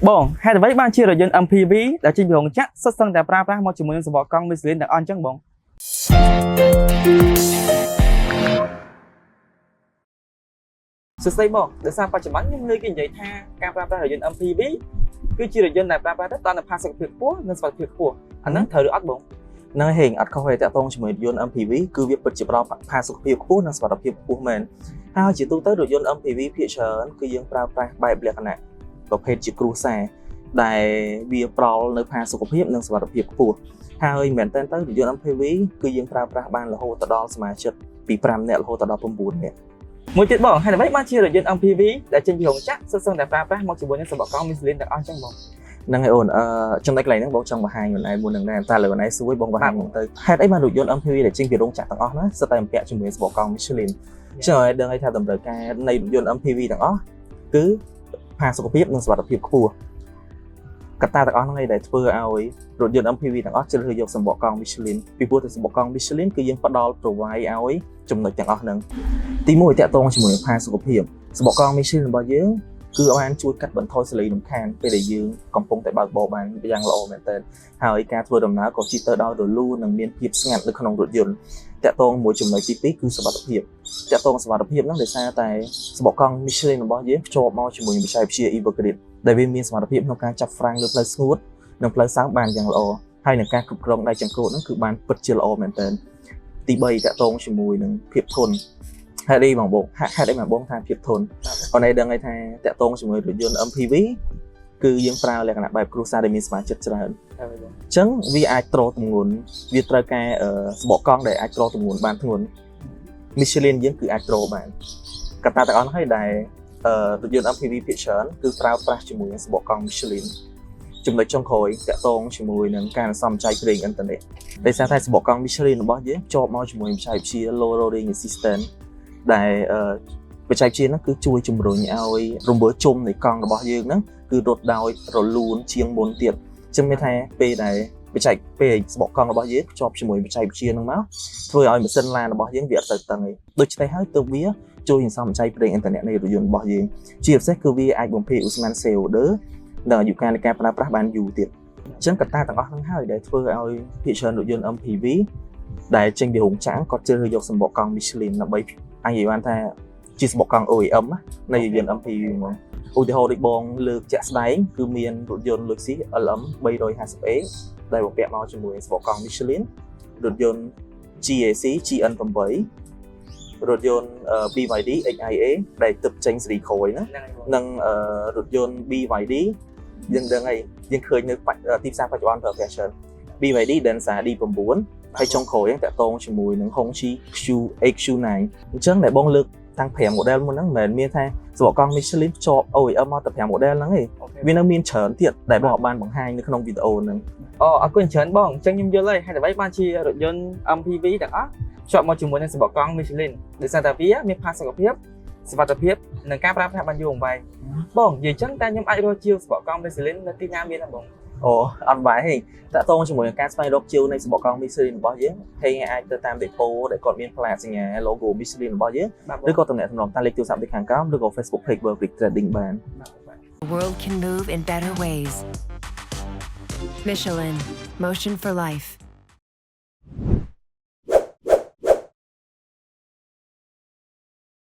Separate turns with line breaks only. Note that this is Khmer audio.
Bon, hai đứa bạn chia rồi dân MPV đã trên biểu chắc xuất sân tại pra một chúng mình sẽ bỏ con Michelin đã on chẳng bon. Sự xây bon, để sao phải chấm bắn những người kinh doanh tha cam pra rồi dân MPV cứ chia rồi dân tại pra tất toàn là pass sự việc của nên phải việc của anh nói thời được ắt bon.
នៅហេងអត់ខុសទេតាក់ទងជាមួយរថយន្ត MPV គឺវាពិតជាផ្ដល់ផាសុកភាពខ្ពស់និងសុវត្ថិភាពខ្ពស់មែនហើយជាទូទៅរថយន្ត MPV ភាគច្រើនគឺយើងប្រើប្រាស់បែបលក្ខណៈប្រភេទជាគ្រួសារដែលវាប្រោលនៅផាសុកភាពនិងសុវត្ថិភាពខ្ពស់ហើយមែនតើរថយន្ត MPV គឺយើងប្រើប្រាស់បានរហូតដល់សមាជិកពី5នាក់រហូតដល់9នាក់
មួយទៀតបងហើយដើម្បីបានជារថយន្ត MPV ដែលចេញពីរោងចក្រសុទ្ធសឹងតែប្រើមកជាមួយនឹងសម្បកកង់ Michelin ទាំងអស់ចឹងបង
ហ្នឹងហើយអូនចំណុចកន្លែងហ្នឹងបងចង់បង្ហាញខ្លួនឯងមុននឹងដែរតែលើខ្លួនឯងសួយបងបង្ហាញមកទៅហេតុអីបានរថយន្ត MPV ដែលចេញពីរោងចក្រទាំងអស់ហ្នឹងសិតតែបំពាក់ជាមួយសម្បកកង់ Michelin ចឹងហើយដឹងឲ្យថាតម្រូវការនៃរថយន្ត MPV ទាំងអស់គឺផាសុកភាពនិងសុវត្ថិភាពខ្ពស់កត្តាទាំងអស់ហ្នឹងឯងដែលធ្វើឲ្យរថយន្ត MPV ទាំងអស់ជ្រើសរើសយកសម្បកកង់ Michelin ពីព្រោះតែសម្បកកង់ Michelin គឺយើងផ្ដល់ provide ឲ្យចំណុចទាំងអស់ហ្នឹងទី1តាក់ទងជាមួយផាសុកភាពសម្បកកង់ Michelin របស់យើង គឺបានជួយកាត់បន្ថយសេរីរំខានពេលដែលយើងកំពុងតែបើកបរបានយ៉ាងល្អមែនទែនហើយការធ្វើដំណើរក៏ជិះទៅដោយរលូននិងមានភាពស្ងាត់នៅក្នុងរថយន្តតាក់ទងមួយចំណុចទី2គឺសុវត្ថិភាពតាក់ទងសុវត្ថិភាពហ្នឹងដោយសារតែសម្បកកង់ Michelin របស់យើងភ្ជាប់មកជាមួយបច្ចេកវិទ្យា EvoGrid ដែលវាមានសមត្ថភាពក្នុងការចាប់ហ្វ្រាំងលើផ្លូវស្ងួតនិងផ្លូវសើមបានយ៉ាងល្អហើយនឹងការគ្រប់គ្រងដៃចង្កូតហ្នឹងគឺបានពិតជាល្អមែនទែនទី3តាក់ទងជាមួយនឹងភាពធន់ ហេតុអីបងហេតុអីមកបងថាភាពធន់អូនឯងដឹងហើយថាតាក់ទងជាមួយរថយន្ត MPV គឺយើងប្រើលក្ខណៈបែបគ្រួសារដែលមានសមាជិកច្រើនអញ្ចឹងវាអាចទ្រទម្ងន់វាត្រូវការសម្បកកង់ដែលអាចទ្រទម្ងន់បានធ្ងន់ Michelin យើងគឺអាចទ្របានកត្តាទាំងអស់ហ្នឹងហើយដែលរថយន្ត MPV ភាគច្រើនគឺប្រើប្រាស់ជាមួយនឹងសម្បកកង់ Michelin ចំណុចចុងក្រោយតាក់ទងជាមួយនឹងការសន្សំចៃប្រេងឥន្ធនៈដោយសារតែសម្បកកង់ Michelin របស់យើងជាប់មកជាមួយបច្ចេកវិទ្យា low rolling resistance ដែលបច្ចេកវិទ្យាហ្នឹងគឺជួយជំរុញឲ្យរង្វើជុំនៃកង់របស់យើងហ្នឹងគឺរត់ដោយរលូនជាងមុនទៀតអញ្ចឹងមានថាពេលដែលពេលស្បកកង់របស់យើងភ្ជាប់ជាមួយបច្ចេកវិទ្យាហ្នឹងមកធ្វើឲ្យម៉ាស៊ីនឡានរបស់យើងវាអត់ទៅតឹងទេដូច្នេះហើយទើបវាជួយសន្សំចៃប្រេងឥន្ធនៈនៃរថយន្តរបស់យើងជាពិសេសគឺវាអាចបំភាយឧស្ម័ន CO2 និងអាយុកាលនៃការប្រើប្រាស់បានយូរទៀតអញ្ចឹងកត្តាទាំងអស់ហ្នឹងហើយដែលធ្វើឲ្យភាគច្រើនរថយន្ត MPV ដែលចេញពីរោងចក្រគាត់ជ្រើសរើសយកសម្បកកង់ Michelin ដើម្បីអញនិយាយបានថាជាសម្បកកង់ OEM នៃរថយន្ត MPV ហ្មងឧទាហរណ៍ដូចបងលើកជាក់ស្ដែងគឺមានរថយន្ត Lexus LM 350A ដែលបំពាក់មកជាមួយសម្បកកង់ Michelin រថយន្ត GAC GN8 រថយន្ត BYD XIA ដែលទឹកចេញសេរីក្រោយហ្នឹងនិងរថយន្ត BYD យើងដឹងហើយយើងឃើញនៅទីផ្សារបច្ចុប្បន្នប្រើប្រាស់ច្រើន BYD Denza D9 ហើយចុងក្រោយតាក់ទងជាមួយនឹង Hongqi HQ9 អញ្ចឹងដែលបងលើកតាំង5 model មុនហ្នឹងមិនមែនមានថាសម្បកកង់ Michelin ជាប់ OEM មកតែ5 model ហ្នឹងទេវានៅមានច្រើនទៀតដែលបងបានបង្ហាញនៅក្នុងវីដេអូហ្នឹង
អូអរគុណច្រើនបងអញ្ចឹងខ្ញុំយល់ហើយហើយដើម្បីបានជារថយន្ត MPV ទាំងអស់ជាប់មកជាមួយនឹងសម្បកកង់ Michelin ដោយសារតែវាមានផាសុកភាពសុវត្ថិភាពនិងការប្រើប្រាស់បានយូរអង្វែងបងនិយាយអញ្ចឹងតែខ្ញុំអាចរកជាវសម្បកកង់ Michelin នៅទីណាមានទេបង
អូអត់បាយហេតាក់ទងជាមួយនឹងការស្វែងរកជាវនៃសម្បកកង់ Michelin របស់យើងហេអាចទៅតាម depot ដែលគាត់មានផ្លាកសញ្ញា logo Michelin របស់យើងឬក៏ទំនាក់ទំនងតាមលេខទូរស័ព្ទដូចខាងក្រោមឬក៏ Facebook page World Trading បាន
The world can move in better ways. Michelin, motion for life.